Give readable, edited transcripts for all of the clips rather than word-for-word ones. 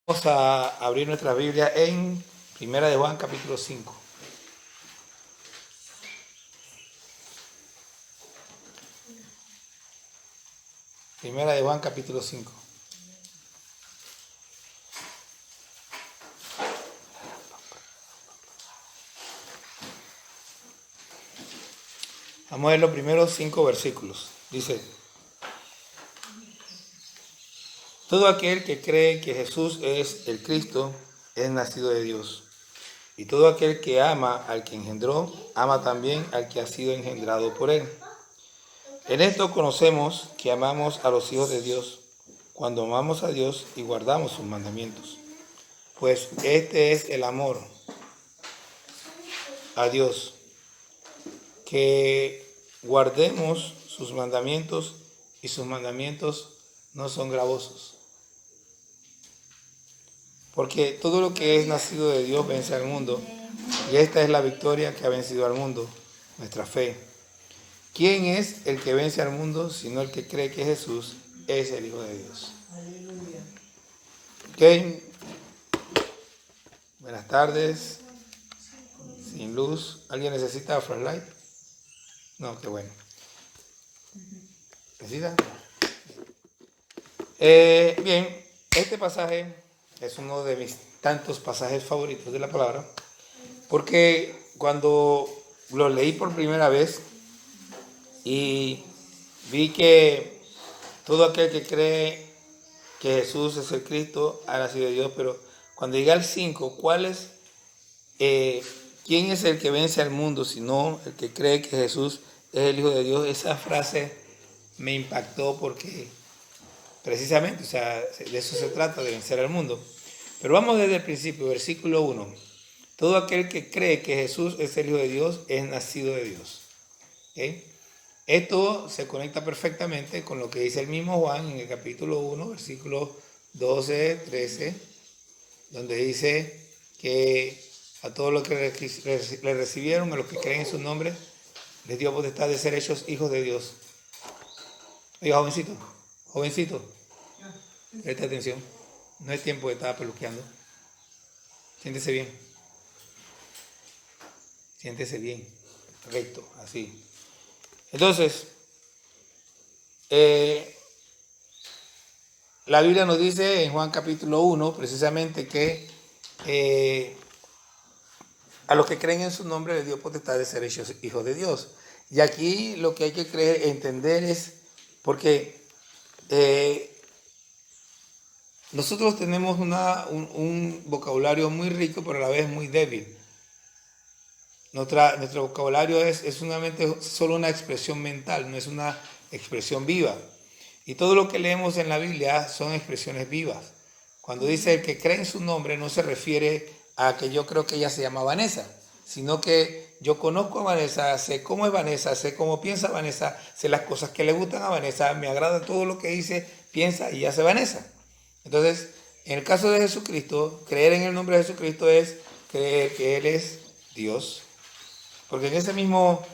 Vamos a abrir nuestra Biblia en Primera de Juan, capítulo 5. Primera de Juan, capítulo 5. Vamos a ver los primeros 5 versículos. Dice: todo aquel que cree que Jesús es el Cristo es nacido de Dios. Y todo aquel que ama al que engendró, ama también al que ha sido engendrado por él. En esto conocemos que amamos a los hijos de Dios, cuando amamos a Dios y guardamos sus mandamientos. Pues este es el amor a Dios, que guardemos sus mandamientos, y sus mandamientos no son gravosos. Porque todo lo que es nacido de Dios vence al mundo, y esta es la victoria que ha vencido al mundo, nuestra fe. ¿Quién es el que vence al mundo sino el que cree que Jesús es el Hijo de Dios? Aleluya. Ok. Buenas tardes. Sin luz. ¿Alguien necesita flashlight? No, qué bueno. ¿Necesita? Bien, este pasaje es uno de mis tantos pasajes favoritos de la palabra, porque cuando lo leí por primera vez y vi que todo aquel que cree que Jesús es el Cristo ha nacido de Dios, pero cuando llegué al 5, ¿quién es el que vence al mundo sino el que cree que Jesús es el Hijo de Dios? Esa frase me impactó porque precisamente, de eso se trata, de vencer al mundo. Pero vamos desde el principio, versículo 1. Todo aquel que cree que Jesús es el Hijo de Dios es nacido de Dios. ¿Okay? Esto se conecta perfectamente con lo que dice el mismo Juan en el capítulo 1, versículos 12, 13, donde dice que a todos los que le recibieron, a los que creen en su nombre, les dio potestad de ser hechos hijos de Dios. Oiga, jovencito, presta atención. No es tiempo de estar peluqueando. Siéntese bien, recto, así. Entonces, la Biblia nos dice en Juan capítulo 1 precisamente que a los que creen en su nombre les dio potestad de ser hechos hijos de Dios. Y aquí lo que hay que entender es porque nosotros tenemos un vocabulario muy rico, pero a la vez muy débil. Nuestro vocabulario es solamente solo una expresión mental, no es una expresión viva. Y todo lo que leemos en la Biblia son expresiones vivas. Cuando dice el que cree en su nombre, no se refiere a que yo creo que ella se llama Vanessa, sino que yo conozco a Vanessa, sé cómo es Vanessa, sé cómo piensa Vanessa, sé las cosas que le gustan a Vanessa, me agrada todo lo que dice, piensa y hace Vanessa. Entonces, en el caso de Jesucristo, creer en el nombre de Jesucristo es creer que Él es Dios. Porque en ese mismo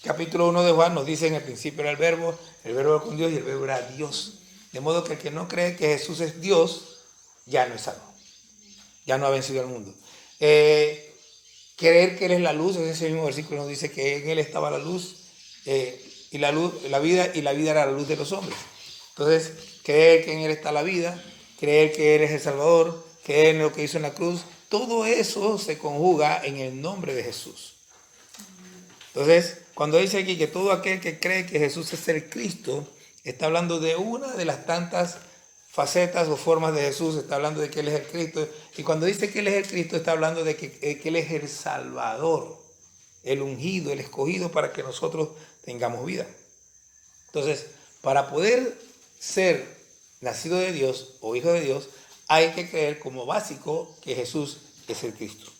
capítulo 1 de Juan nos dice: en el principio era el verbo era con Dios y el verbo era Dios. De modo que el que no cree que Jesús es Dios, ya no es salvo. Ya no ha vencido al mundo. Creer que Él es la luz, en ese mismo versículo nos dice que en Él estaba la luz, y la vida era la luz de los hombres. Entonces, creer que en Él está la vida, creer que Él es el Salvador, creer en lo que hizo en la cruz, todo eso se conjuga en el nombre de Jesús. Entonces, cuando dice aquí que todo aquel que cree que Jesús es el Cristo, está hablando de una de las tantas facetas o formas de Jesús, está hablando de que Él es el Cristo. Y cuando dice que Él es el Cristo, está hablando de que Él es el Salvador, el ungido, el escogido para que nosotros tengamos vida. Entonces, para poder ser nacido de Dios o hijo de Dios, hay que creer como básico que Jesús es el Cristo.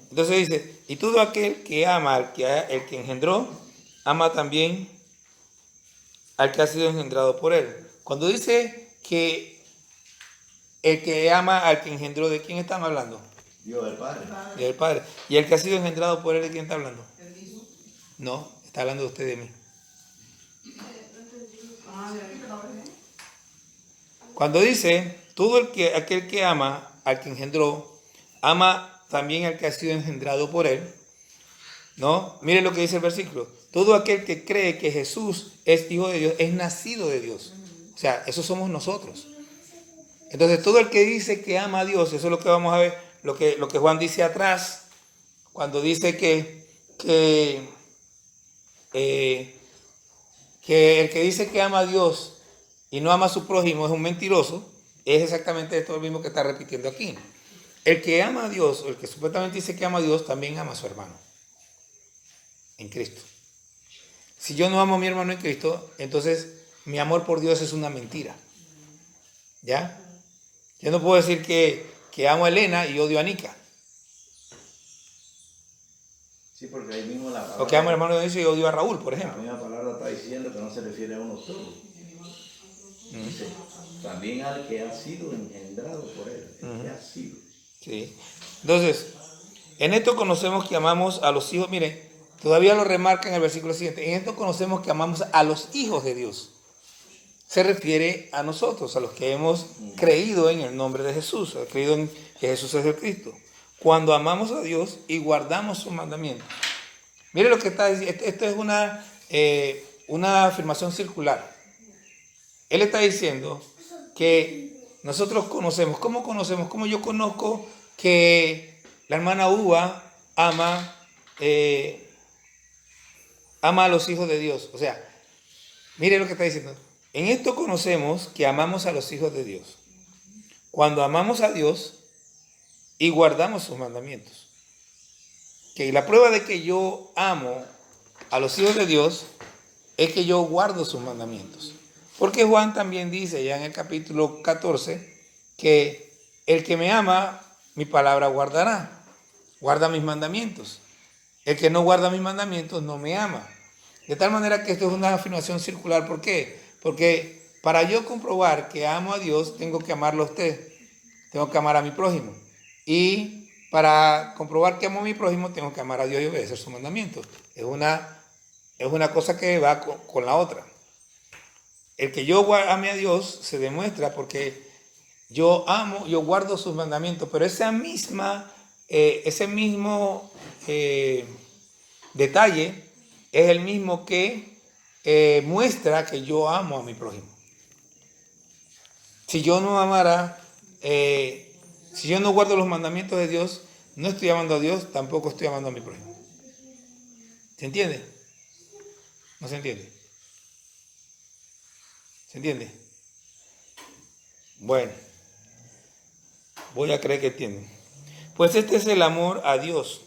Entonces dice: y todo aquel que ama al que engendró, ama también al que ha sido engendrado por él. Cuando dice que el que ama al que engendró, ¿de quién están hablando? Dios, el Padre. Del Padre. ¿Y el que ha sido engendrado por él, de quién está hablando? No, está hablando de usted, de mí. Cuando dice aquel que ama al que engendró, ama también al que ha sido engendrado por él. ¿No? Mire lo que dice el versículo. Todo aquel que cree que Jesús es hijo de Dios es nacido de Dios. O sea, eso somos nosotros. Entonces, todo el que dice que ama a Dios, eso es lo que vamos a ver, lo que Juan dice atrás, cuando dice que el que dice que ama a Dios y no ama a su prójimo es un mentiroso, es exactamente esto mismo que está repitiendo aquí. El que ama a Dios, el que supuestamente dice que ama a Dios, también ama a su hermano en Cristo. Si yo no amo a mi hermano en Cristo, entonces mi amor por Dios es una mentira. ¿Ya? Yo no puedo decir que amo a Elena y odio a Nika. Sí, porque ahí mismo la palabra... O que amo al hermano de Dios y odio a Raúl, por ejemplo. La misma palabra está diciendo que no se refiere a uno solo. Dice, también al que ha sido engendrado por él. El que ha sido. Sí. Entonces, en esto conocemos que amamos a los hijos. Miren, todavía lo remarca en el versículo siguiente. En esto conocemos que amamos a los hijos de Dios. Se refiere a nosotros, a los que hemos creído en el nombre de Jesús, creído en que Jesús es el Cristo. Cuando amamos a Dios y guardamos sus mandamientos. Mire lo que está diciendo. Esto es una afirmación circular. Él está diciendo que nosotros conocemos. ¿Cómo conocemos? ¿Cómo yo conozco que la hermana Uva ama a los hijos de Dios? O sea, mire lo que está diciendo. En esto conocemos que amamos a los hijos de Dios. Cuando amamos a Dios y guardamos sus mandamientos. Que la prueba de que yo amo a los hijos de Dios es que yo guardo sus mandamientos. Porque Juan también dice ya en el capítulo 14 que el que me ama, mi palabra guardará. Guarda mis mandamientos. El que no guarda mis mandamientos no me ama. De tal manera que esto es una afirmación circular. ¿Por qué? Porque para yo comprobar que amo a Dios, tengo que amarlo a usted. Tengo que amar a mi prójimo. Y para comprobar que amo a mi prójimo, tengo que amar a Dios y obedecer sus mandamientos. Es una cosa que va con la otra. El que yo ame a Dios se demuestra porque yo guardo sus mandamientos, pero ese mismo detalle es el mismo que muestra que yo amo a mi prójimo. Si yo no amara, si yo no guardo los mandamientos de Dios, no estoy amando a Dios, tampoco estoy amando a mi prójimo. ¿Se entiende? ¿No se entiende? ¿Se entiende? Bueno, voy a creer que entienden. Pues este es el amor a Dios,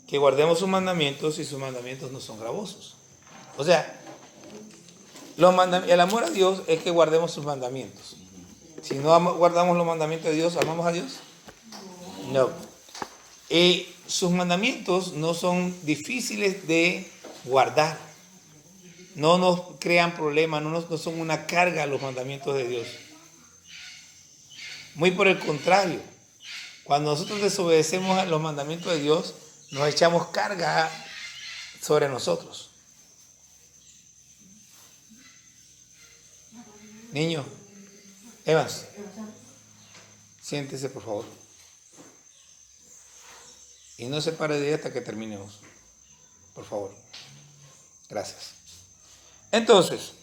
que guardemos sus mandamientos y sus mandamientos no son gravosos. O sea, el amor a Dios es que guardemos sus mandamientos. Si no guardamos los mandamientos de Dios, ¿amamos a Dios? No. Y sus mandamientos no son difíciles de guardar. No nos crean problemas, no son una carga los mandamientos de Dios. Muy por el contrario, cuando nosotros desobedecemos a los mandamientos de Dios, nos echamos carga sobre nosotros. Niño, Evans, siéntese por favor. Y no se pare de ahí hasta que terminemos. Por favor. Gracias. Entonces,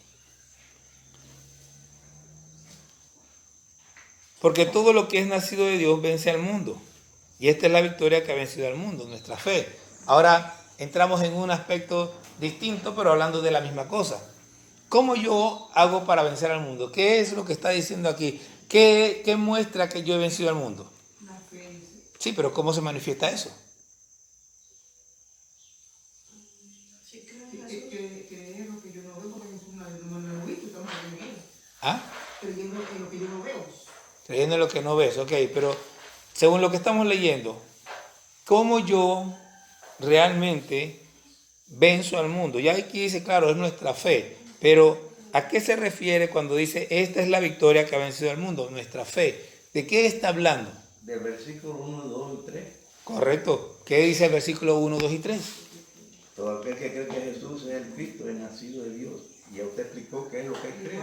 porque todo lo que es nacido de Dios vence al mundo. Y esta es la victoria que ha vencido al mundo, nuestra fe. Ahora entramos en un aspecto distinto, pero hablando de la misma cosa. ¿Cómo yo hago para vencer al mundo? ¿Qué es lo que está diciendo aquí? ¿Qué muestra que yo he vencido al mundo? La fe. Sí, pero ¿cómo se manifiesta eso? Que es lo que yo no veo, porque no lo he visto, estamos creyendo. ¿Ah? Creyendo en lo que yo no veo. Creyendo en lo que no ves, ok, pero según lo que estamos leyendo, ¿cómo yo realmente venzo al mundo? Ya aquí dice, claro, es nuestra fe, pero ¿a qué se refiere cuando dice, esta es la victoria que ha vencido al mundo? Nuestra fe. ¿De qué está hablando? Del versículo 1, 2 y 3. Correcto. ¿Qué dice el versículo 1, 2 y 3? Todo aquel que cree que Jesús es el Cristo, es nacido de Dios. Y ya usted explicó qué es lo que cree.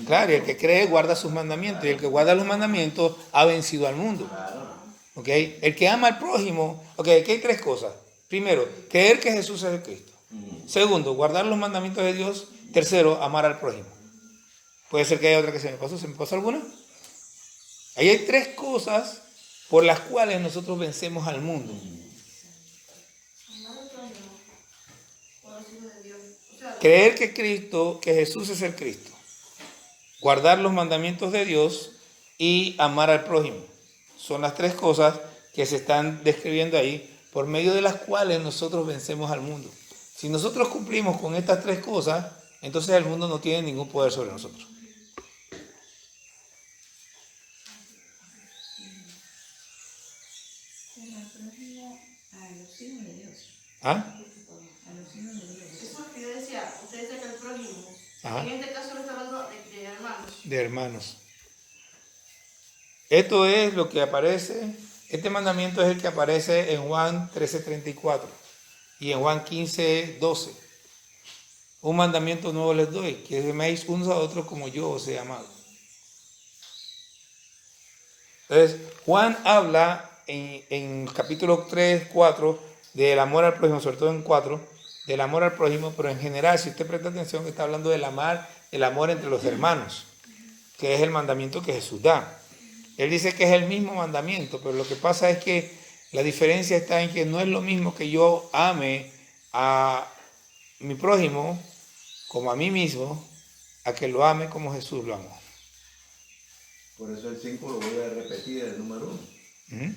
Claro, y el que cree guarda sus mandamientos. Y el que guarda los mandamientos ha vencido al mundo. Claro. ¿Ok? El que ama al prójimo. Ok, aquí hay tres cosas. Primero, creer que Jesús es el Cristo. Segundo, guardar los mandamientos de Dios. Tercero, amar al prójimo. Puede ser que haya otra que se me pasó. ¿Se me pasó alguna? Ahí hay tres cosas por las cuales nosotros vencemos al mundo. Creer que Cristo, que Jesús es el Cristo. Guardar los mandamientos de Dios y amar al prójimo. Son las tres cosas que se están describiendo ahí, por medio de las cuales nosotros vencemos al mundo. Si nosotros cumplimos con estas tres cosas, entonces el mundo no tiene ningún poder sobre nosotros. ¿Ah? Eso es lo que yo decía, usted dice que el prójimo. Ajá. En este caso no está hablando de hermanos. De hermanos. Esto es lo que aparece, este mandamiento es el que aparece en Juan 13:34 y en Juan 15:12. Un mandamiento nuevo les doy, que améis unos a otros como yo os he amado. Entonces, Juan habla en capítulo 3, 4 del amor al prójimo, sobre todo en 4, del amor al prójimo, pero en general, si usted presta atención, está hablando del amor entre los hermanos, que es el mandamiento que Jesús da. Él dice que es el mismo mandamiento, pero lo que pasa es que la diferencia está en que no es lo mismo que yo ame a mi prójimo como a mí mismo, a que lo ame como Jesús lo amó. Por eso el 5 lo voy a repetir, el número 1.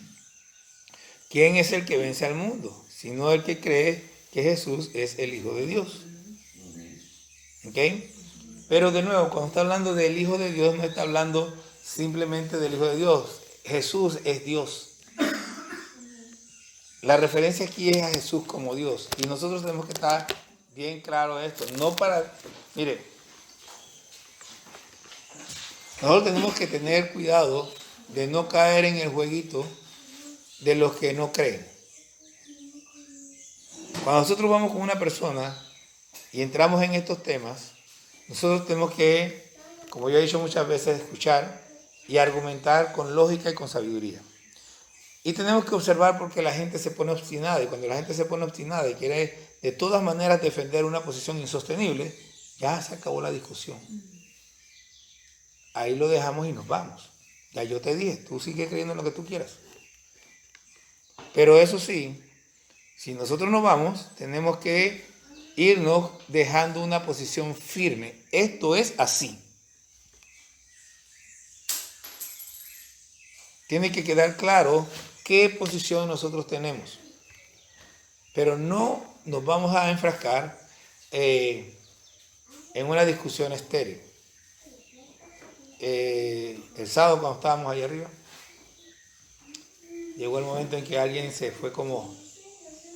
¿Quién es el que vence al mundo? Sino el que cree que Jesús es el Hijo de Dios. ¿Ok? Pero de nuevo, cuando está hablando del Hijo de Dios, no está hablando simplemente del Hijo de Dios. Jesús es Dios. La referencia aquí es a Jesús como Dios. Y nosotros tenemos que estar bien claro esto. No para... Mire, nosotros tenemos que tener cuidado de no caer en el jueguito de los que no creen. Cuando nosotros vamos con una persona y entramos en estos temas, nosotros tenemos que, como yo he dicho muchas veces, escuchar y argumentar con lógica y con sabiduría. Y tenemos que observar porque la gente se pone obstinada, y cuando la gente se pone obstinada y quiere de todas maneras defender una posición insostenible, ya se acabó la discusión. Ahí lo dejamos y nos vamos. Ya yo te dije, tú sigue creyendo en lo que tú quieras. Pero eso sí, si nosotros nos vamos, tenemos que irnos dejando una posición firme. Esto es así. Tiene que quedar claro qué posición nosotros tenemos. Pero no nos vamos a enfrascar en una discusión estéril. El sábado cuando estábamos allá arriba, llegó el momento en que alguien se fue como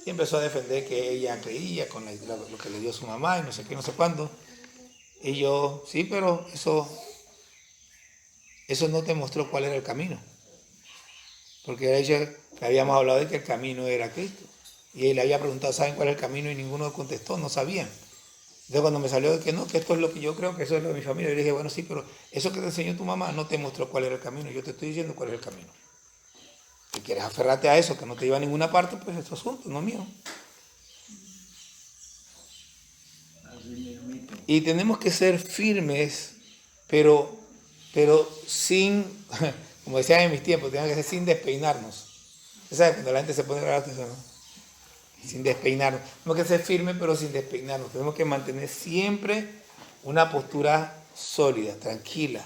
y empezó a defender que ella creía con lo que le dio su mamá y no sé qué, no sé cuándo. Y yo, sí, pero eso no te mostró cuál era el camino. Porque ella le habíamos hablado de que el camino era Cristo. Y él le había preguntado, ¿saben cuál es el camino? Y ninguno contestó, no sabían. Entonces cuando me salió de que no, que esto es lo que yo creo, que eso es lo de mi familia, yo le dije, bueno, sí, pero eso que te enseñó tu mamá no te mostró cuál era el camino. Yo te estoy diciendo cuál es el camino. Si quieres aferrarte a eso, que no te lleva a ninguna parte, pues es tu asunto, no mío. Y tenemos que ser firmes, pero sin, como decían en mis tiempos, tenemos que ser sin despeinarnos. ¿Sabes? Cuando la gente se pone brava, ¿no? Sin despeinarnos. Tenemos que ser firmes, pero sin despeinarnos. Tenemos que mantener siempre una postura sólida, tranquila.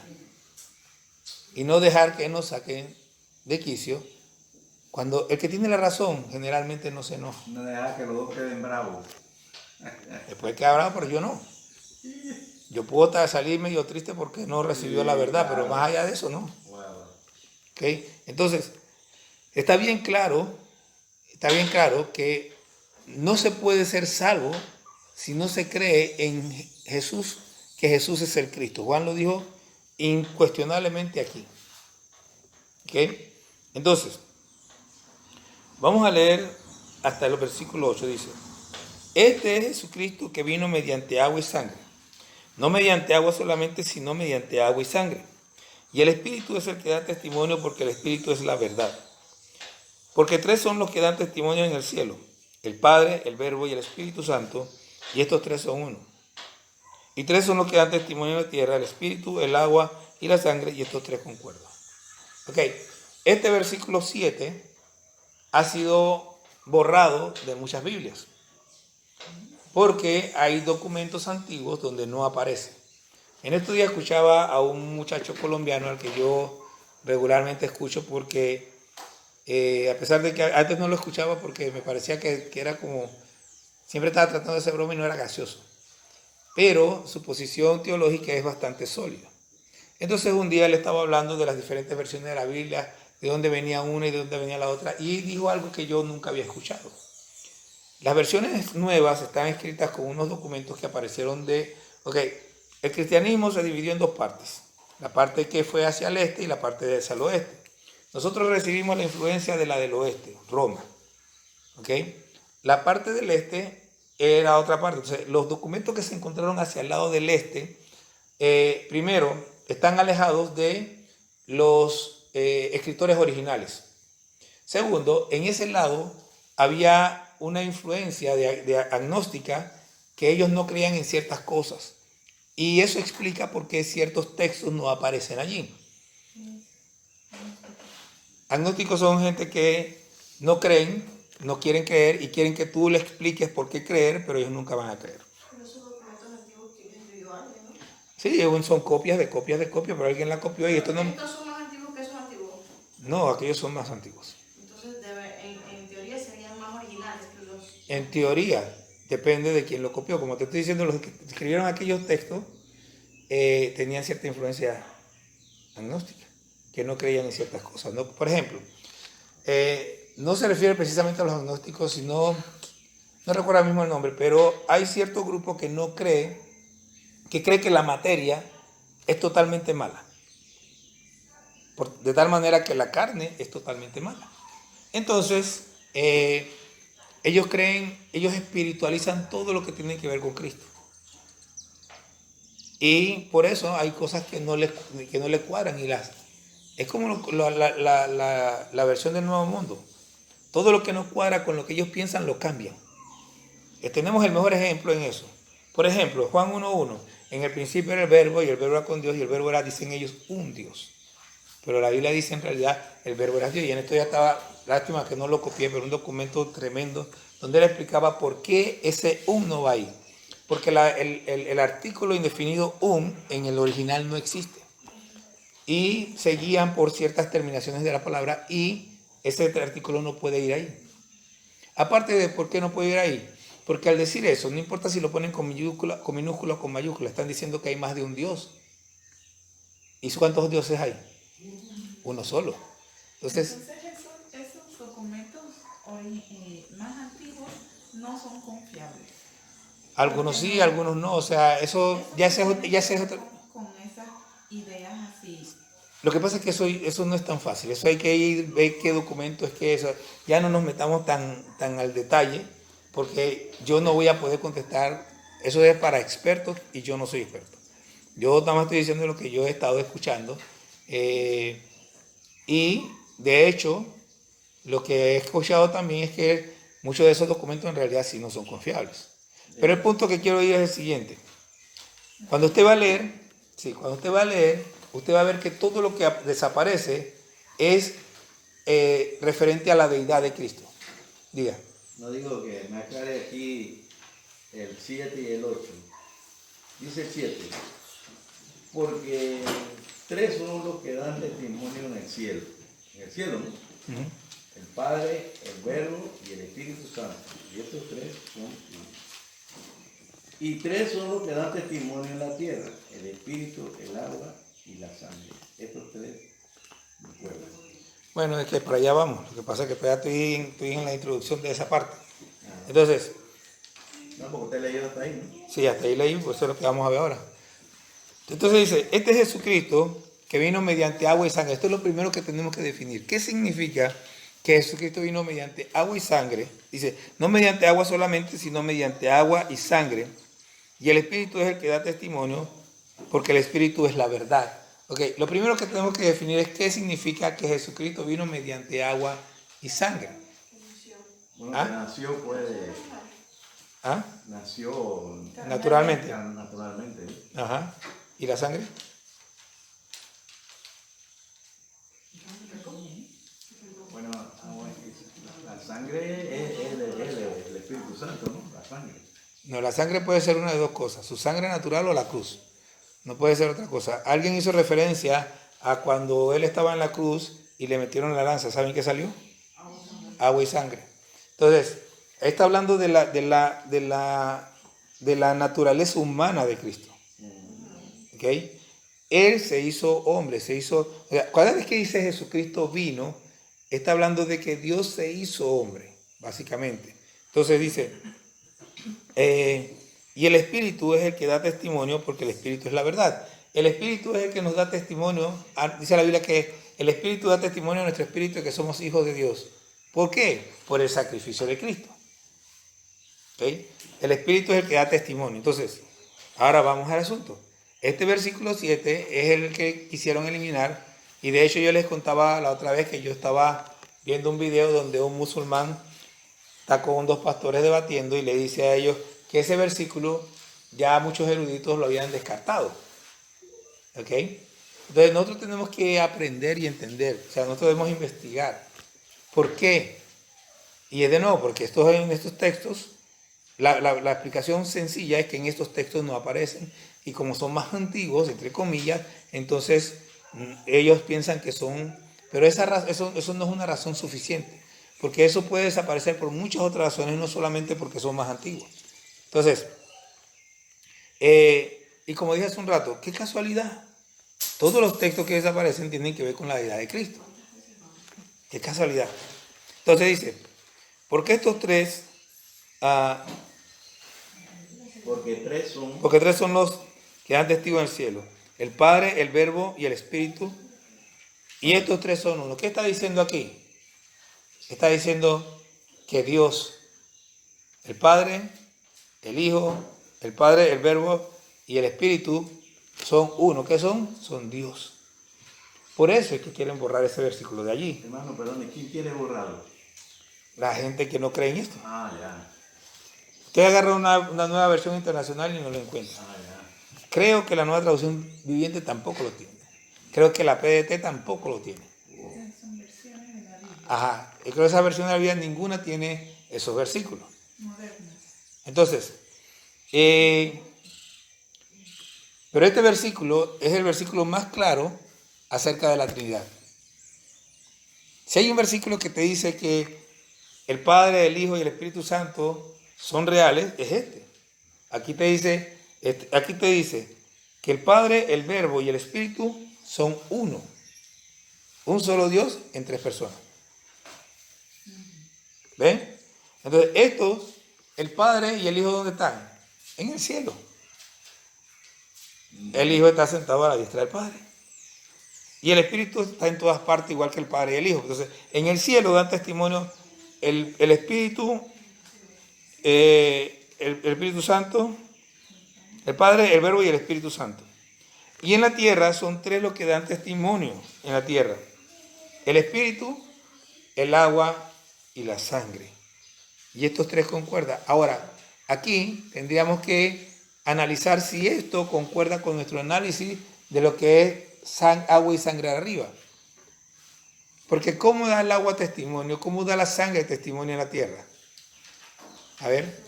Y no dejar que nos saquen de quicio. Cuando el que tiene la razón generalmente no se enoja. No dejar que los dos queden bravos. Después queda bravo, pero yo no. Yo puedo salir medio triste porque no recibió la verdad, pero más allá de eso, no. ¿Okay? Entonces, está bien claro que no se puede ser salvo si no se cree en Jesús, que Jesús es el Cristo. Juan lo dijo incuestionablemente aquí. ¿Okay? Entonces, vamos a leer hasta el versículo 8, dice, este es Jesucristo que vino mediante agua y sangre, No mediante agua solamente, sino mediante agua y sangre. Y el Espíritu es el que da testimonio, porque el Espíritu es la verdad. Porque tres son los que dan testimonio en el cielo: el Padre, el Verbo y el Espíritu Santo, y estos tres son uno. Y tres son los que dan testimonio en la tierra: el Espíritu, el agua y la sangre, y estos tres concuerdan. Ok, este versículo 7 ha sido borrado de muchas Biblias, porque hay documentos antiguos donde no aparece. En estos días escuchaba a un muchacho colombiano al que yo regularmente escucho, porque a pesar de que antes no lo escuchaba porque me parecía que era como, siempre estaba tratando de hacer broma y no era gracioso, pero su posición teológica es bastante sólida. Entonces un día le estaba hablando de las diferentes versiones de la Biblia, de dónde venía una y de dónde venía la otra, y dijo algo que yo nunca había escuchado. Las versiones nuevas están escritas con unos documentos que aparecieron el cristianismo se dividió en dos partes: la parte que fue hacia el este y la parte hacia el oeste. Nosotros recibimos la influencia de la del oeste, Roma. ¿Ok? La parte del este era otra parte. Entonces, los documentos que se encontraron hacia el lado del este, primero, están alejados de los escritores originales. Segundo, en ese lado había una influencia de agnóstica, que ellos no creían en ciertas cosas. Y eso explica por qué ciertos textos no aparecen allí. Agnósticos son gente que no creen, no quieren creer y quieren que tú le expliques por qué creer, pero ellos nunca van a creer. Pero esos documentos antiguos que escribió alguien, ¿no? Sí, son copias de copias de copias, pero alguien la copió y esto no... ¿Estos son más antiguos que esos antiguos? No, aquellos son más antiguos. Entonces, en teoría serían más originales que los... En teoría, depende de quién lo copió. Como te estoy diciendo, los que escribieron aquellos textos tenían cierta influencia agnóstica, que no creían en ciertas cosas, ¿no? Por ejemplo, no se refiere precisamente a los agnósticos, sino, no recuerdo mismo el nombre, pero hay cierto grupo que no cree, que cree que la materia es totalmente mala, de tal manera que la carne es totalmente mala. Entonces, ellos espiritualizan todo lo que tiene que ver con Cristo. Y por eso hay cosas que no le cuadran, es como la versión del Nuevo Mundo. Todo lo que no cuadra con lo que ellos piensan lo cambian. Tenemos el mejor ejemplo en eso. Por ejemplo, Juan 1:1. En el principio era el Verbo, y el Verbo era con Dios, y el Verbo era, dicen ellos, un Dios. Pero la Biblia dice en realidad el Verbo era Dios. Y en esto ya estaba, lástima que no lo copié, pero un documento tremendo donde él explicaba por qué ese un no va ahí. Porque el artículo indefinido un en el original no existe. Y se guían por ciertas terminaciones de la palabra, y ese artículo no puede ir ahí. Aparte de por qué no puede ir ahí, porque al decir eso, no importa si lo ponen con minúscula o con mayúscula, están diciendo que hay más de un Dios. ¿Y cuántos dioses hay? Uno solo. Entonces esos documentos más antiguos no son confiables. Algunos sí, algunos no. O sea, eso ya se es otro. Con esas ideas así. Lo que pasa es que eso no es tan fácil. Eso hay que ir, ver qué documento es que eso. Ya no nos metamos tan al detalle, porque yo no voy a poder contestar. Eso es para expertos y yo no soy experto. Yo nada más estoy diciendo lo que yo he estado escuchando. Y de hecho, lo que he escuchado también es que muchos de esos documentos en realidad sí no son confiables. Pero el punto que quiero ir es el siguiente. Cuando usted va a leer, usted va a ver que todo lo que desaparece es referente a la deidad de Cristo. Diga. No digo que me aclare aquí el 7 y el 8. Dice el 7. Porque tres son los que dan testimonio en el cielo. En el cielo, ¿no? Uh-huh. El Padre, el Verbo y el Espíritu Santo. Y estos tres son uno. Y tres son los que dan testimonio en la tierra: el Espíritu, el agua y la sangre. Estos tres recuerdan. Bueno, es que para allá vamos. Lo que pasa es que ya estoy en la introducción de esa parte. Entonces... No, porque usted leyó hasta ahí, ¿no? Sí, hasta ahí leí, pues eso es lo que vamos a ver ahora. Entonces dice, este es Jesucristo que vino mediante agua y sangre. Esto es lo primero que tenemos que definir. ¿Qué significa que Jesucristo vino mediante agua y sangre? Dice, no mediante agua solamente, sino mediante agua y sangre. y el Espíritu es el que da testimonio, porque el Espíritu es la verdad. Ok, lo primero que tenemos que definir es qué significa que Jesucristo vino mediante agua y sangre. Bueno, ¿Ah? que nació, puede. ¿Ah? Nació Naturalmente. naturalmente. Ajá. ¿Y la sangre? Bueno, la sangre es el Espíritu Santo, ¿no? La sangre. No, la sangre puede ser una de dos cosas, su sangre natural o la cruz. No puede ser otra cosa. Alguien hizo referencia a cuando él estaba en la cruz y le metieron la lanza. ¿Saben qué salió? Agua y sangre. Entonces, está hablando de la naturaleza humana de Cristo. ¿Ok? Él se hizo hombre, o sea, cada vez que dice Jesucristo vino, está hablando de que Dios se hizo hombre, básicamente. Entonces dice, y el Espíritu es el que da testimonio, porque el Espíritu es la verdad. El Espíritu es el que nos da testimonio. Dice la Biblia que el Espíritu da testimonio a nuestro espíritu de que somos hijos de Dios. ¿Por qué? Por el sacrificio de Cristo. ¿Okay? El Espíritu es el que da testimonio. Entonces, ahora vamos al asunto. Este versículo 7 es el que quisieron eliminar. Y de hecho yo les contaba la otra vez que yo estaba viendo un video donde un musulmán está con dos pastores debatiendo y le dice a ellos que ese versículo ya muchos eruditos lo habían descartado. ¿Ok? Entonces nosotros tenemos que aprender y entender. O sea, nosotros debemos investigar. ¿Por qué? Y es de nuevo, porque en estos textos, la explicación sencilla es que en estos textos no aparecen. Y como son más antiguos, entre comillas, entonces ellos piensan que son... Pero eso no es una razón suficiente. Porque eso puede desaparecer por muchas otras razones, no solamente porque son más antiguos. Entonces, y como dije hace un rato, qué casualidad. Todos los textos que desaparecen tienen que ver con la deidad de Cristo. Qué casualidad. Entonces dice, ¿por qué estos tres? Porque Porque tres son los que dan testigo en el cielo. El Padre, el Verbo y el Espíritu. Y estos tres son uno. ¿Qué está diciendo aquí? Está diciendo que Dios, el Padre, el Hijo, el Padre, el Verbo y el Espíritu son uno. ¿Qué son? Son Dios. Por eso es que quieren borrar ese versículo de allí. Hermano, perdón, ¿quién quiere borrarlo? La gente que no cree en esto. Ah, ya. Usted agarra una nueva versión internacional y no lo encuentra. Ah, ya. Creo que la nueva traducción viviente tampoco lo tiene. Creo que la PDT tampoco lo tiene. Son versiones de la Biblia Ajá. Y creo que esa versión de la Biblia ninguna tiene esos versículos. modernas. Entonces, pero este versículo es el versículo más claro acerca de la Trinidad. Si hay un versículo que te dice que el Padre, el Hijo y el Espíritu Santo son reales, es este. Aquí te dice que el Padre, el Verbo y el Espíritu son uno. Un solo Dios en tres personas. ¿Ven? Entonces, estos, el Padre y el Hijo, ¿dónde están? En el cielo. El Hijo está sentado a la diestra del Padre. Y el Espíritu está en todas partes, igual que el Padre y el Hijo. Entonces, en el cielo dan testimonio el Espíritu, el Espíritu Santo, el Padre, el Verbo y el Espíritu Santo. Y en la tierra son tres los que dan testimonio en la tierra. El Espíritu, el agua y la sangre. Y estos tres concuerdan. Ahora, aquí tendríamos que analizar si esto concuerda con nuestro análisis de lo que es agua y sangre arriba. Porque ¿cómo da el agua testimonio? ¿Cómo da la sangre testimonio en la tierra? A ver.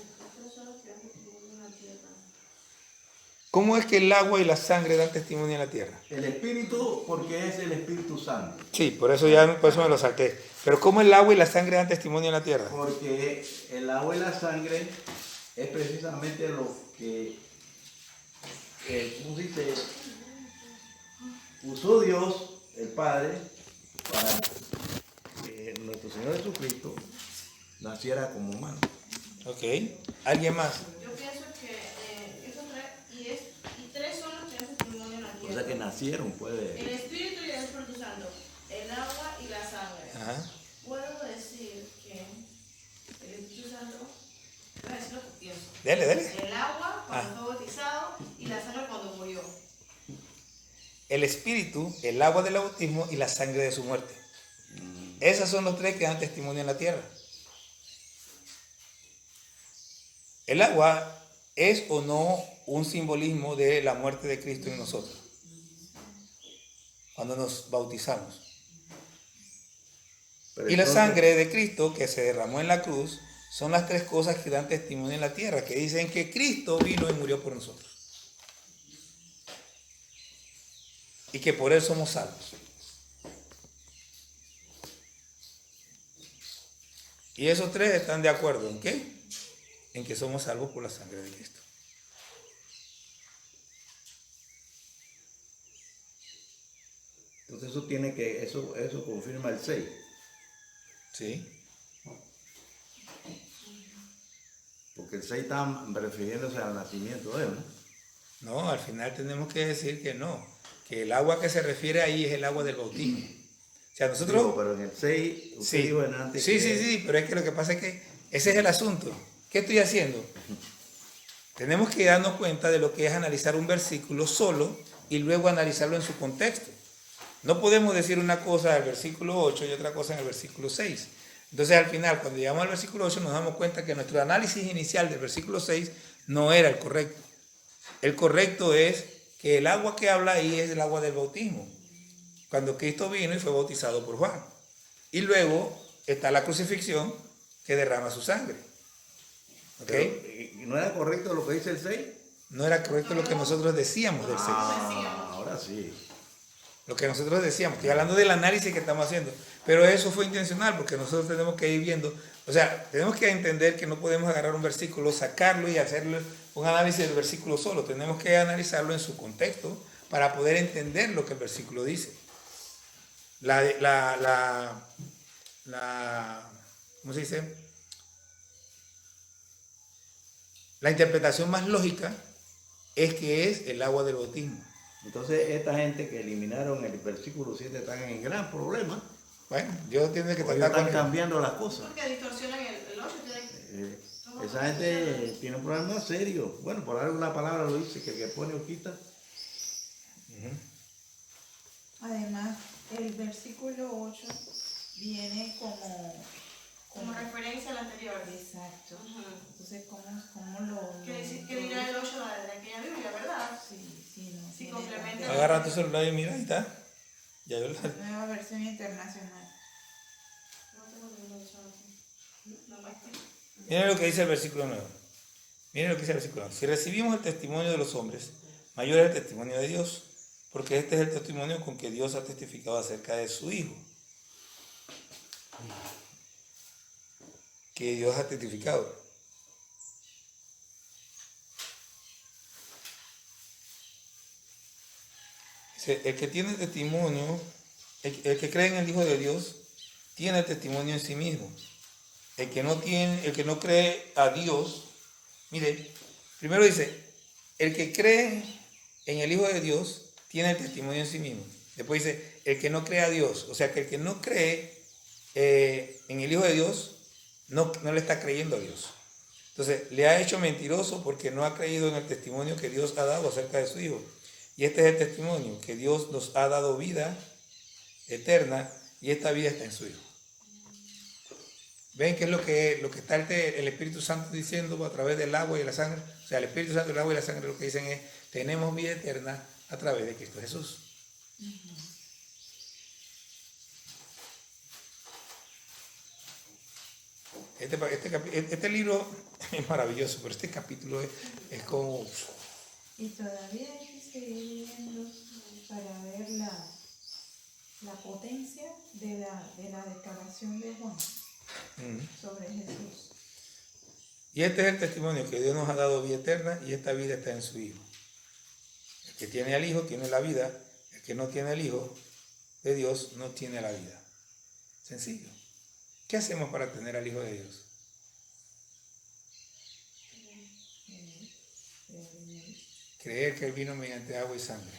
¿Cómo es que el agua y la sangre dan testimonio en la tierra? El Espíritu, porque es el Espíritu Santo. Sí, por eso me lo salté. Pero ¿cómo el agua y la sangre dan testimonio en la tierra? Porque el agua y la sangre es precisamente lo que, ¿cómo se dice? Usó Dios, el Padre, para que nuestro Señor Jesucristo naciera como humano. Ok. ¿Alguien más? Yo pienso que esos tres, y tres son los que hacen testimonio en la O tierra. sea que nacieron, El puede. Espíritu y el Espíritu Santo, el agua y la sangre. Ajá. Puedo decir que el Espíritu Santo voy a decir lo que pienso. Dele. El agua cuando fue bautizado y la sangre cuando murió. El espíritu, el agua del bautismo y la sangre de su muerte. Esos son los tres que dan testimonio en la tierra. El agua es o no un simbolismo de la muerte de Cristo en nosotros, cuando nos bautizamos. Pero Y la entonces, sangre de Cristo que se derramó en la cruz son las tres cosas que dan testimonio en la tierra, que dicen que Cristo vino y murió por nosotros. Y que por él somos salvos. Y esos tres están de acuerdo en qué? En que somos salvos por la sangre de Cristo. entonces eso confirma el 6. ¿Sí? Porque el 6 está refiriéndose al nacimiento de él, ¿no? No, al final tenemos que decir que no, que el agua que se refiere ahí es el agua del bautismo. O sea, nosotros... Digo, pero en el 6, usted dijo en antes Sí, pero es que lo que pasa es que ese es el asunto. ¿Qué estoy haciendo? Tenemos que darnos cuenta de lo que es analizar un versículo solo y luego analizarlo en su contexto. No podemos decir una cosa del versículo 8 y otra cosa en el versículo 6. Entonces al final, cuando llegamos al versículo 8, nos damos cuenta que nuestro análisis inicial del versículo 6 no era el correcto. El correcto es que el agua que habla ahí es el agua del bautismo, cuando Cristo vino y fue bautizado por Juan. Y luego está la crucifixión que derrama su sangre. ¿Ok? Pero, ¿no era correcto lo que dice el 6? No era correcto lo que nosotros decíamos del 6. Ahora sí. Lo que nosotros decíamos, estoy hablando del análisis que estamos haciendo, pero eso fue intencional porque nosotros tenemos que ir viendo, o sea, tenemos que entender que no podemos agarrar un versículo, sacarlo y hacerle un análisis del versículo solo, tenemos que analizarlo en su contexto para poder entender lo que el versículo dice. ¿Cómo se dice? La interpretación más lógica es que es el agua del bautismo. Entonces, esta gente que eliminaron el versículo 7 están en gran problema. Bueno, Dios tiene que Porque tratar están con cambiando las cosas. Porque distorsionan el 8. Esa gente tiene un problema serio. Bueno, por algo la palabra lo dice, que el que pone o quita. Además, el versículo 8 viene Como referencia al anterior. Exacto. Ujú. Entonces, ¿cómo lo...? ¿Qué dirá el 8 de aquella Biblia, verdad? Sí, no. Sí, tiene complementa. tanto- Agarra tu celular y mira, ahí está. Ya yo Nueva versión internacional. No tengo ninguna versión aquí. Nada más que... Miren lo que dice el versículo 9. Miren lo que dice el versículo 9. Si recibimos el testimonio de los hombres, mayor es el testimonio de Dios, porque este es el testimonio con que Dios ha testificado acerca de su Hijo. Que Dios ha testificado. Dice, el que tiene testimonio, el que cree en el Hijo de Dios, tiene testimonio en sí mismo. El que no cree a Dios, mire, primero dice, el que cree en el Hijo de Dios tiene el testimonio en sí mismo. Después dice, el que no cree a Dios, o sea que el que no cree en el Hijo de Dios, no le está creyendo a Dios. Entonces, le ha hecho mentiroso porque no ha creído en el testimonio que Dios ha dado acerca de su Hijo. Y este es el testimonio, que Dios nos ha dado vida eterna y esta vida está en su Hijo. ¿Ven qué es lo que está el Espíritu Santo diciendo a través del agua y la sangre? O sea, el Espíritu Santo, el agua y la sangre lo que dicen es, tenemos vida eterna a través de Cristo Jesús. Este libro es maravilloso, pero este capítulo es como... Y todavía hay que seguir viendo para ver la potencia de la declaración de Juan sobre Jesús. Y este es el testimonio, que Dios nos ha dado vida eterna y esta vida está en su Hijo. El que tiene al Hijo tiene la vida, el que no tiene al Hijo de Dios no tiene la vida. Sencillo. ¿Qué hacemos para tener al Hijo de Dios? Creer que Él vino mediante agua y sangre.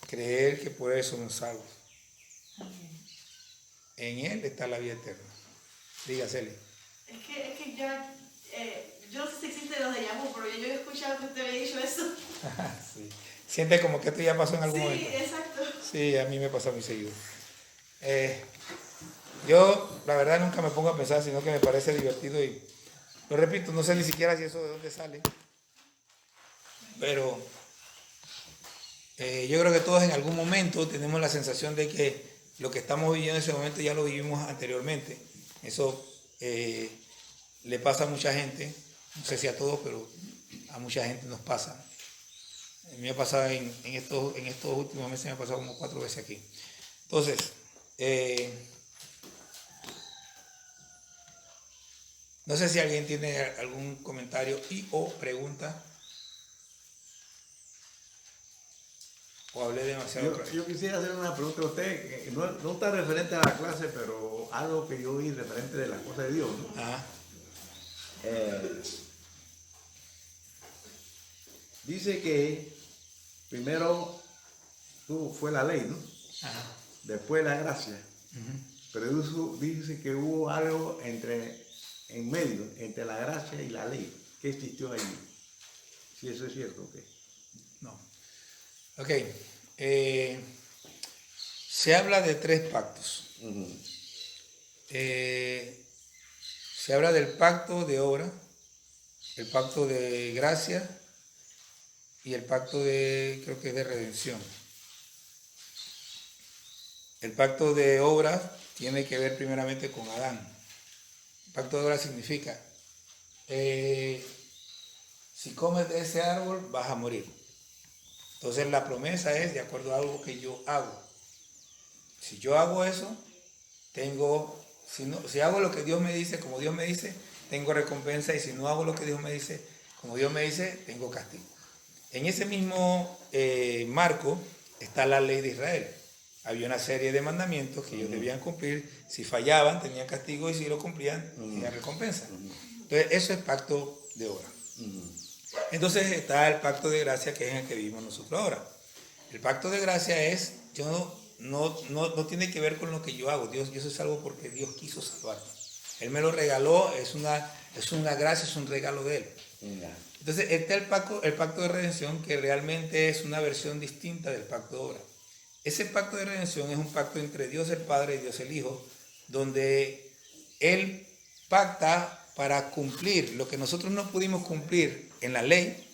Creer que por eso somos salvos. En Él está la vida eterna. Dígasele. Es que ya, yo no sé si existe los de Yahoo, pero yo he escuchado que usted había dicho eso. Sí. Siente como que esto ya pasó en algún Sí, momento. exacto. Sí, a mí me pasa muy seguido. Yo, la verdad, nunca me pongo a pensar, sino que me parece divertido y lo repito, no sé ni siquiera si eso de dónde sale, pero yo creo que todos en algún momento tenemos la sensación de que lo que estamos viviendo en ese momento ya lo vivimos anteriormente. Eso le pasa a mucha gente, no sé si a todos, pero a mucha gente nos pasa. A mí me ha pasado en estos últimos meses, me ha pasado como 4 veces aquí. Entonces, no sé si alguien tiene algún comentario y o pregunta. O hablé demasiado. Yo quisiera hacer una pregunta a usted, que no está referente a la clase, pero algo que yo vi referente de las cosas de Dios, ¿no? Ajá. Dice que primero fue la ley, ¿no? Ajá. Después la gracia. Pero dice que hubo algo en medio, entre la gracia y la ley. ¿Qué existió ahí? Si eso es cierto, ¿ok? No. Ok. Se habla de 3 pactos. Se habla del pacto de obra, el pacto de gracia y el pacto creo que es de redención. El pacto de obra tiene que ver primeramente con Adán. El pacto de obra significa, si comes de ese árbol vas a morir. Entonces la promesa es de acuerdo a algo que yo hago. Si yo hago eso, si hago lo que Dios me dice, como Dios me dice, tengo recompensa, y si no hago lo que Dios me dice, como Dios me dice, tengo castigo. En ese mismo marco está la ley de Israel. Había una serie de mandamientos que ellos debían cumplir. Si fallaban, tenían castigo, y si lo cumplían, tenían recompensa. Entonces, eso es pacto de obra. Entonces está el pacto de gracia, que es en el que vivimos nosotros ahora. El pacto de gracia es, no tiene que ver con lo que yo hago. Yo salvo porque Dios quiso salvarme. Él me lo regaló, es una gracia, es un regalo de Él. Entonces está el pacto de redención, que realmente es una versión distinta del pacto de obra. Ese pacto de redención es un pacto entre Dios el Padre y Dios el Hijo, donde Él pacta para cumplir lo que nosotros no pudimos cumplir en la ley.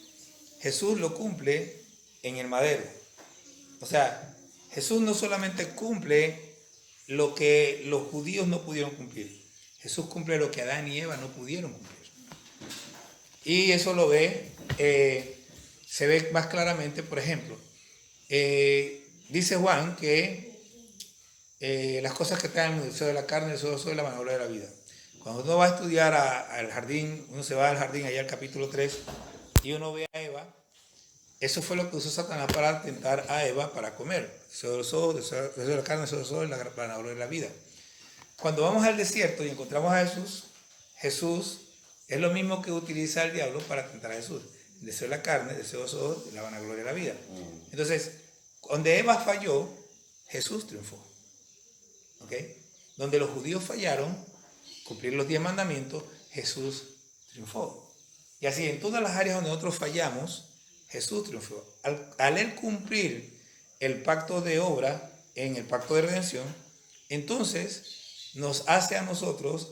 Jesús lo cumple en el madero. O sea, Jesús no solamente cumple lo que los judíos no pudieron cumplir, Jesús cumple lo que Adán y Eva no pudieron cumplir. Y eso se ve más claramente, por ejemplo, dice Juan que las cosas que están en el deseo de la carne, el deseo de la vanagloria de la vida. Cuando uno va a estudiar al jardín, uno se va al jardín, allá al capítulo 3, y uno ve a Eva. Eso fue lo que usó Satanás para tentar a Eva para comer. Deseo de los ojos, deseo de la carne, deseo de los ojos, la vanagloria de la vida. Cuando vamos al desierto y encontramos a Jesús es lo mismo que utiliza el diablo para tentar a Jesús. El deseo de la carne, el deseo de los ojos, la vanagloria de la vida. Entonces, donde Eva falló, Jesús triunfó. ¿Ok? Donde los judíos fallaron, cumplir los 10 mandamientos, Jesús triunfó. Y así, en todas las áreas donde nosotros fallamos, Jesús triunfó. Al él cumplir el pacto de obra en el pacto de redención, entonces nos hace a nosotros,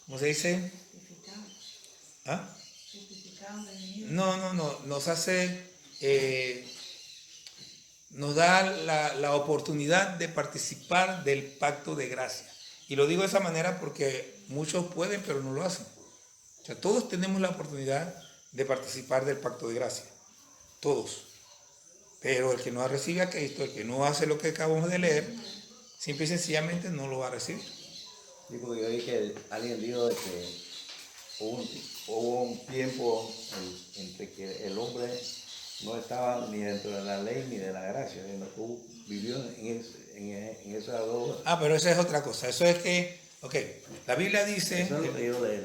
¿cómo se dice? ¿Ah? No, nos hace, nos da la oportunidad de participar del pacto de gracia. Y lo digo de esa manera porque muchos pueden, pero no lo hacen. O sea, todos tenemos la oportunidad de participar del pacto de gracia. Todos. Pero el que no recibe a Cristo, el que no hace lo que acabamos de leer, simple y sencillamente no lo va a recibir. Sí, porque yo oí que alguien dijo de que hubo un tiempo entre que el hombre no estaba ni dentro de la ley ni de la gracia, sino que vivió en esas dos. Pero eso es otra cosa. Eso es que, la Biblia dice,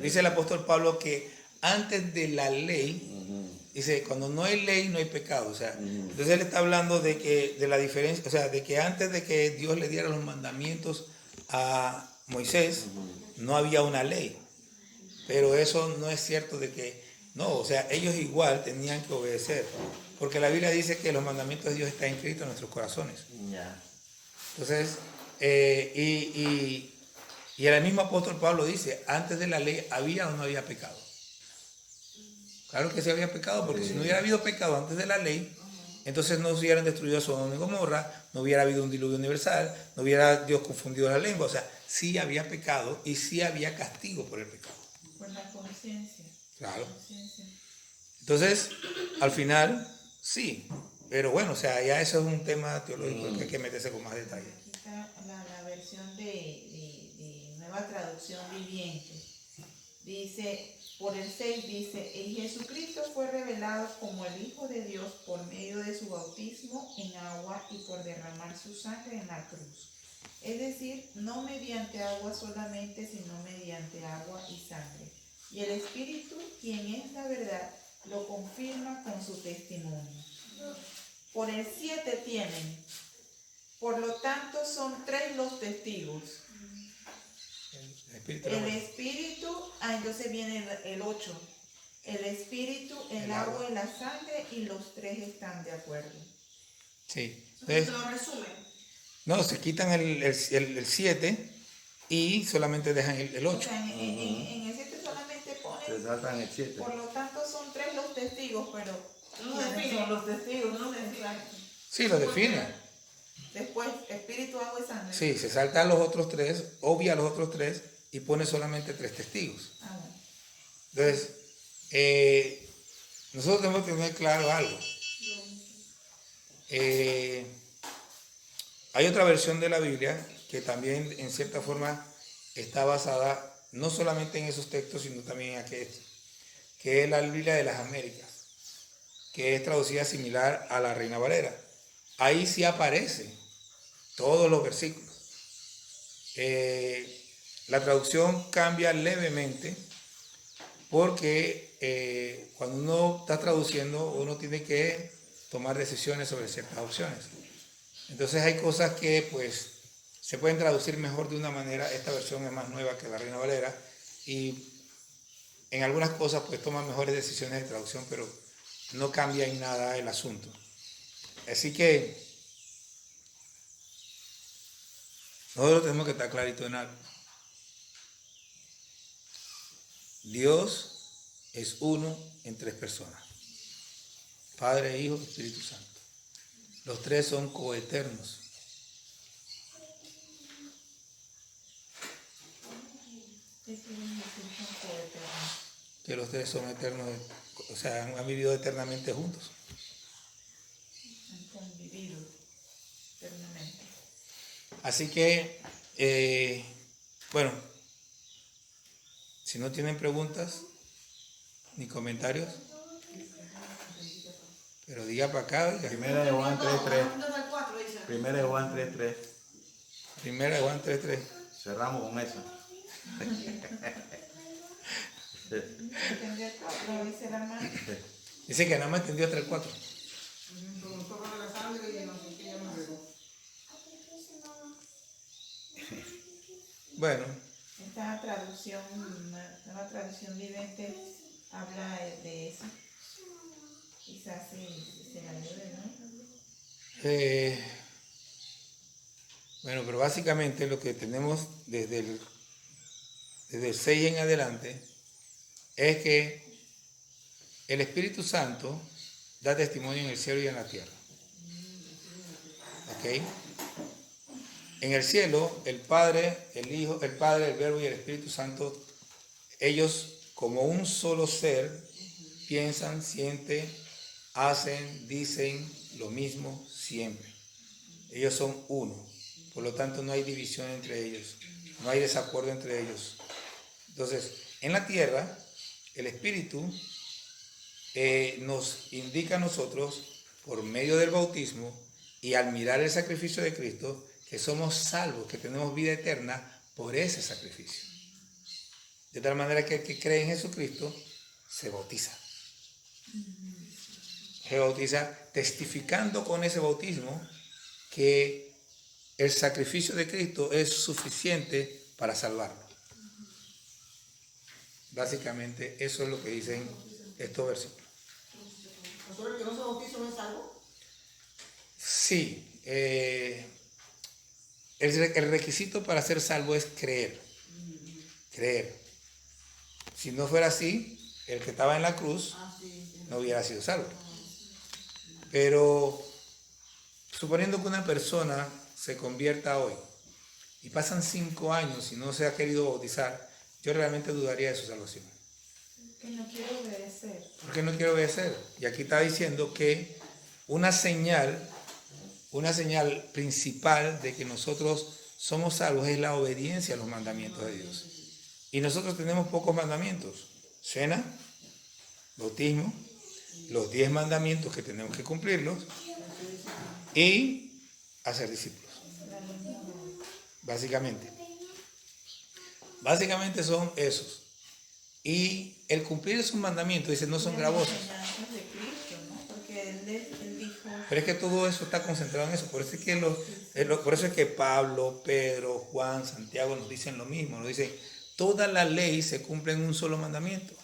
dice el apóstol Pablo que antes de la ley, dice, cuando no hay ley no hay pecado. O sea, entonces él está hablando de la diferencia, o sea, de que antes de que Dios le diera los mandamientos a Moisés, no había una ley. Pero eso no es cierto de que, no, o sea, ellos igual tenían que obedecer. Porque la Biblia dice que los mandamientos de Dios están inscritos en nuestros corazones. Ya. Entonces, y el mismo apóstol Pablo dice, antes de la ley, ¿había o no había pecado? Claro que sí había pecado, porque si no hubiera habido pecado antes de la ley, entonces no se hubieran destruido Sodoma y Gomorra, no hubiera habido un diluvio universal, no hubiera Dios confundido la lengua. O sea, sí había pecado y sí había castigo por el pecado. Por la conciencia. Claro. Conciencia. Entonces, al final, sí. Pero bueno, o sea, ya eso es un tema teológico que hay que meterse con más detalle. Aquí está la versión de Nueva Traducción Viviente. Dice, por el 6 dice, y Jesucristo fue revelado como el Hijo de Dios por medio de su bautismo en agua y por derramar su sangre en la cruz. Es decir, no mediante agua solamente, sino mediante agua y sangre. Y el Espíritu, quien es la verdad, lo confirma con su testimonio. Por el 7 tienen, por lo tanto son 3 los testigos. El Espíritu, entonces viene el 8. El Espíritu, el agua y la sangre, y los 3 están de acuerdo. Sí. Entonces, Entonces, lo resumen. no, se quitan el 7 y solamente dejan el 8. O sea, en el 7 solamente Se ponen, tratan el 7. por lo tanto son 3 los testigos, pero No ¿quiénes define. son los testigos? No define. Exacto. Sí, lo define. Después, Espíritu, agua y sangre. Sí, se salta a los otros 3, obvia a los otros 3 y pone solamente 3 testigos. Ah, bueno. Entonces, nosotros tenemos que tener claro algo. Hay otra versión de la Biblia que también en cierta forma está basada no solamente en esos textos, sino también en aquel, que es la Biblia de las Américas, que es traducida similar a la Reina Valera. Ahí sí aparece todos los versículos. La traducción cambia levemente porque cuando uno está traduciendo, uno tiene que tomar decisiones sobre ciertas opciones. Entonces hay cosas que pues se pueden traducir mejor de una manera. Esta versión es más nueva que la Reina Valera y en algunas cosas pues toma mejores decisiones de traducción, pero no cambia en nada el asunto. Así que nosotros tenemos que estar clarito en algo. Dios es uno en 3 personas. Padre, Hijo, Espíritu Santo. Los 3 son coeternos. ¿Qué quieren decir con coeterno? Que los 3 son eternos, o sea, han vivido eternamente juntos. Han convivido eternamente. Así que, bueno, si no tienen preguntas ni comentarios, pero diga para acá, oiga. Primera de Juan 3:3. Hasta el 4 dice. Primera de Juan 3:3. Primera de Juan 3:3. Cerramos con eso. ¿Entendí el 4? Dice la hermana. Dice que nada más entendió hasta el 4. Preguntó por la sangre y no sé qué, ya me regó. Bueno, Esta traducción, nueva traducción viviente, habla de eso. Quizás se la ayude, ¿no? bueno, pero básicamente lo que tenemos desde el 6 en adelante es que el Espíritu Santo da testimonio en el cielo y en la tierra. ¿Ok? En el cielo, el Padre, el Hijo, el Padre, el Verbo y el Espíritu Santo, ellos como un solo ser, piensan, sienten, hacen, dicen lo mismo siempre. Ellos son uno. Por lo tanto, no hay división entre ellos. No hay desacuerdo entre ellos. Entonces, en la tierra, el Espíritu nos indica a nosotros, por medio del bautismo, y al mirar el sacrificio de Cristo, que somos salvos, que tenemos vida eterna por ese sacrificio. De tal manera que el que cree en Jesucristo se bautiza. Se bautiza testificando con ese bautismo que el sacrificio de Cristo es suficiente para salvarlo. Básicamente eso es lo que dicen estos versículos. ¿Pastor, el que no se bautiza no es salvo? Sí, el requisito para ser salvo es creer. Creer. Si no fuera así, el que estaba en la cruz no hubiera sido salvo. Pero suponiendo que una persona se convierta hoy y pasan 5 años y no se ha querido bautizar, yo realmente dudaría de su salvación. Que no quiero obedecer. ¿Por qué no quiero obedecer? Y aquí está diciendo que una señal principal de que nosotros somos salvos es la obediencia a los mandamientos de Dios. Y nosotros tenemos pocos mandamientos. Cena, bautismo, los 10 mandamientos que tenemos que cumplirlos y hacer discípulos. Básicamente son esos. Y el cumplir esos mandamientos, dice, no son gravosos. Enseñanzas de Cristo, ¿no? Porque él dijo... Pero es que todo eso está concentrado en eso. Por eso es que Pablo, Pedro, Juan, Santiago nos dicen lo mismo. Nos dicen, toda la ley se cumple en un solo mandamiento.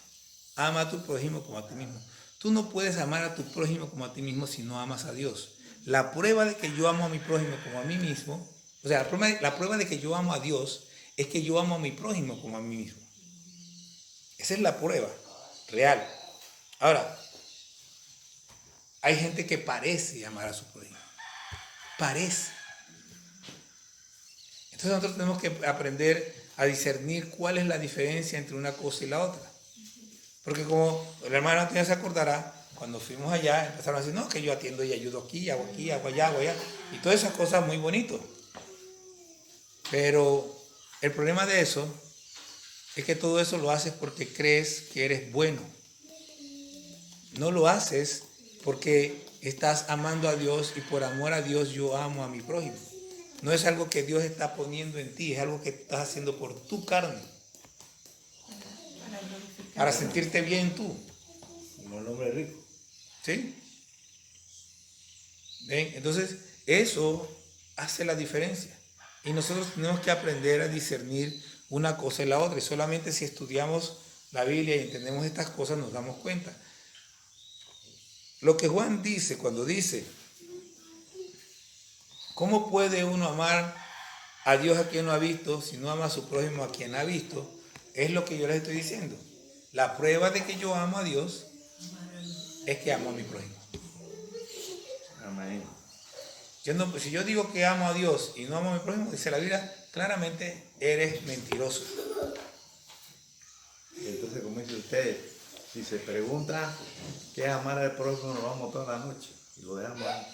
Ama a tu prójimo como a ti mismo. Tú no puedes amar a tu prójimo como a ti mismo si no amas a Dios. La prueba de que yo amo a mi prójimo como a mí mismo, o sea, la prueba de que yo amo a Dios es que yo amo a mi prójimo como a mí mismo. Esa es la prueba real. Ahora, hay gente que parece amar a su prójimo. Parece. Entonces nosotros tenemos que aprender a discernir cuál es la diferencia entre una cosa y la otra. Porque como el hermano Antonio se acordará, cuando fuimos allá empezaron a decir, no, que yo atiendo y ayudo aquí, hago allá. Y todas esas cosas muy bonitas. Pero el problema de eso es que todo eso lo haces porque crees que eres bueno. No lo haces porque estás amando a Dios y por amor a Dios yo amo a mi prójimo. No es algo que Dios está poniendo en ti, es algo que estás haciendo por tu carne. Para sentirte bien tú. Como el hombre rico. ¿Sí? ¿Ven? Entonces, eso hace la diferencia. Y nosotros tenemos que aprender a discernir una cosa y la otra. Y solamente si estudiamos la Biblia y entendemos estas cosas nos damos cuenta. Lo que Juan dice cuando dice, ¿cómo puede uno amar a Dios a quien no ha visto si no ama a su prójimo a quien ha visto? Es lo que yo les estoy diciendo. La prueba de que yo amo a Dios es que amo a mi prójimo. Amén. Si yo digo que amo a Dios y no amo a mi prójimo, dice la Biblia, claramente eres mentiroso. Entonces, como dice usted, si se pregunta qué es amar al prójimo, nos vamos toda la noche y lo dejamos ahí.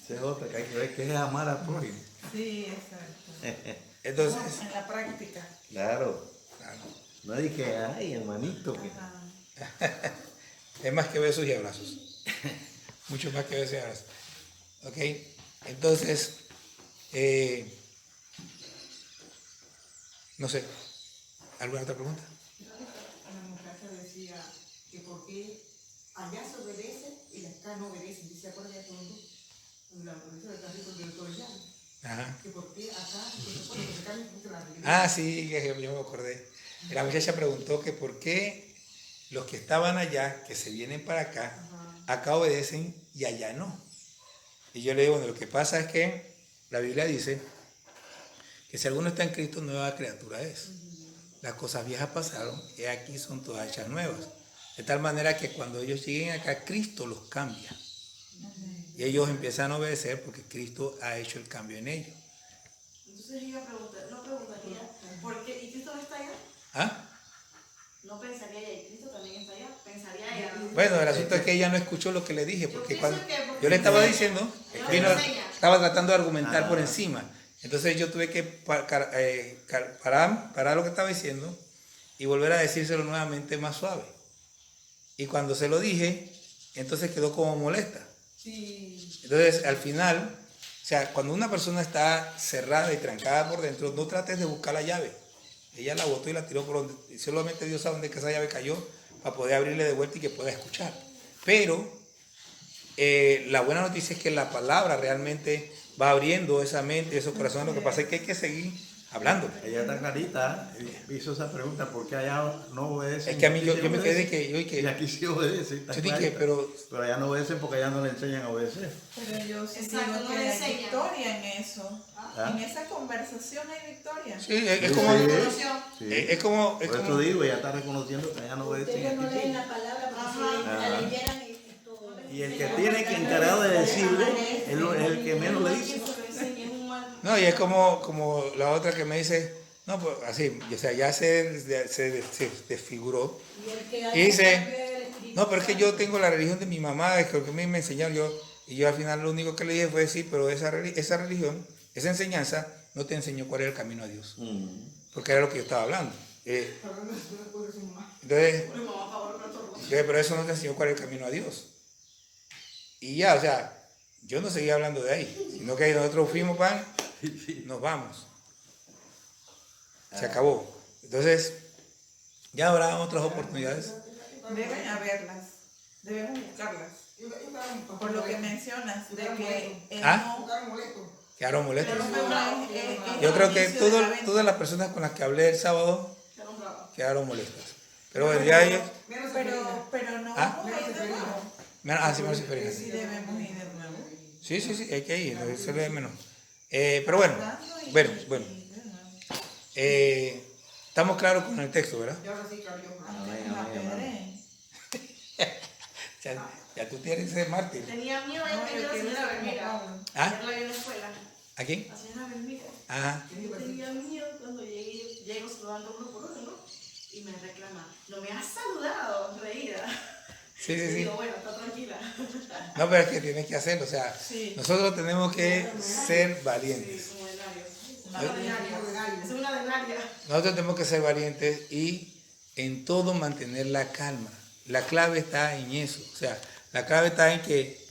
Esa es otra que hay que ver qué es amar al prójimo. Sí, exacto. Entonces, En la práctica. Claro. No dije, ay, hermanito. Que... es más que besos y abrazos. Mucho más que besos y abrazos. ¿Ok? Entonces, no sé. ¿Alguna otra pregunta? La muchacha decía que por qué allá se obedece y acá no obedece. Dice, acuérdate de todo. La profesora del tráfico del doctor Llano. Ajá. Que por qué acá, que se cambia mucho la religión. Ah, sí, yo me acordé. La muchacha preguntó que por qué los que estaban allá, que se vienen para acá, acá obedecen y allá no. Y yo le digo, bueno, lo que pasa es que la Biblia dice que si alguno está en Cristo, nueva criatura es. Las cosas viejas pasaron y aquí son todas hechas nuevas. De tal manera que cuando ellos lleguen acá, Cristo los cambia. Y ellos empiezan a obedecer porque Cristo ha hecho el cambio en ellos. Entonces ella preguntaría, ¿por qué? ¿Y Cristo no está allá? ¿Ah? No pensaría ella, ¿y Cristo también está allá? Pensaría ella. Bueno, el asunto es que ella no escuchó lo que le dije, porque Yo cuando pienso que porque yo le estaba enseña. diciendo, Ella vino- enseña. estaba tratando de argumentar por encima. Entonces yo tuve que parar lo que estaba diciendo y volver a decírselo nuevamente más suave. Y cuando se lo dije, entonces quedó como molesta. Sí. Entonces al final, o sea, cuando una persona está cerrada y trancada por dentro, no trates de buscar la llave. Ella la botó y la tiró por donde, y solamente Dios sabe dónde que esa llave cayó para poder abrirle de vuelta y que pueda escuchar. Pero la buena noticia es que la palabra realmente va abriendo esa mente y esos corazones. Lo que pasa es que hay que seguir hablando. Ella está clarita, hizo esa pregunta, ¿por qué allá no obedecen? Es que a mí Aquí yo sí me quedé obedecen. que yo y Y que aquí sí obedecen, está yo dije, clarita. pero Pero allá no obedecen porque allá no le enseñan a obedecer. Pero yo sí Exacto, digo no que le hay enseñan. victoria en eso. ¿Ah? En esa conversación hay victoria. sí, es Sí, como sí. Reconoció. Sí. es como Por eso digo, ella está reconociendo que allá no obedecen. Ustedes no Aquí sí. leen la palabra porque si Ajá. la leyeran es todo. Y el que tiene que encargado de decirle es el que menos le dice. no, y es como la otra que me dice, no, pues así, o sea, ya se desfiguró. Y el que Y hace dice, cambio del espíritu no, pero es que santo. yo tengo la religión de mi mamá, es que lo que me enseñaron yo, y yo al final lo único que le dije fue, sí, pero esa religión, esa enseñanza, no te enseñó cuál era el camino a Dios, porque era lo que yo estaba hablando. Entonces, pero eso no te enseñó cuál es el camino a Dios. Y ya, o sea, yo no seguía hablando de ahí, sino que nosotros fuimos, pan, nos vamos. Se acabó. Entonces, ya habrá otras oportunidades. Deben haberlas. Debemos buscarlas. Por lo que mencionas, de que el ¿Ah? no Quedaron molestos. es Yo creo que inicio de la venta. todas las personas con las que hablé el sábado quedaron molestas. Pero bueno, ya ellos... Pero no ¿Ah? vamos a ir de nuevo. Sí, menos experiencia. Sí, debemos ir de nuevo. Sí, hay que ir, eso es menos. Pero bueno, bueno. Estamos claros con el texto, ¿verdad? Ya tú tienes ese mártir. Tenía miedo de que la señora Belmira. ¿Ah? Ayer la vi en la escuela. ¿A quién? La señora Belmira. Ajá. Yo tenía miedo cuando llego saludando uno por uno, ¿no? Y me reclama, no me has saludado, reída. Sí. Y digo, bueno, está tranquila. No, pero es que tienes que hacerlo. O sea, Sí. nosotros tenemos que ser valientes. Sí, como denario. Es una denaria. Nosotros tenemos que ser valientes y en todo mantener la calma. La clave está en eso. O sea, la clave está en que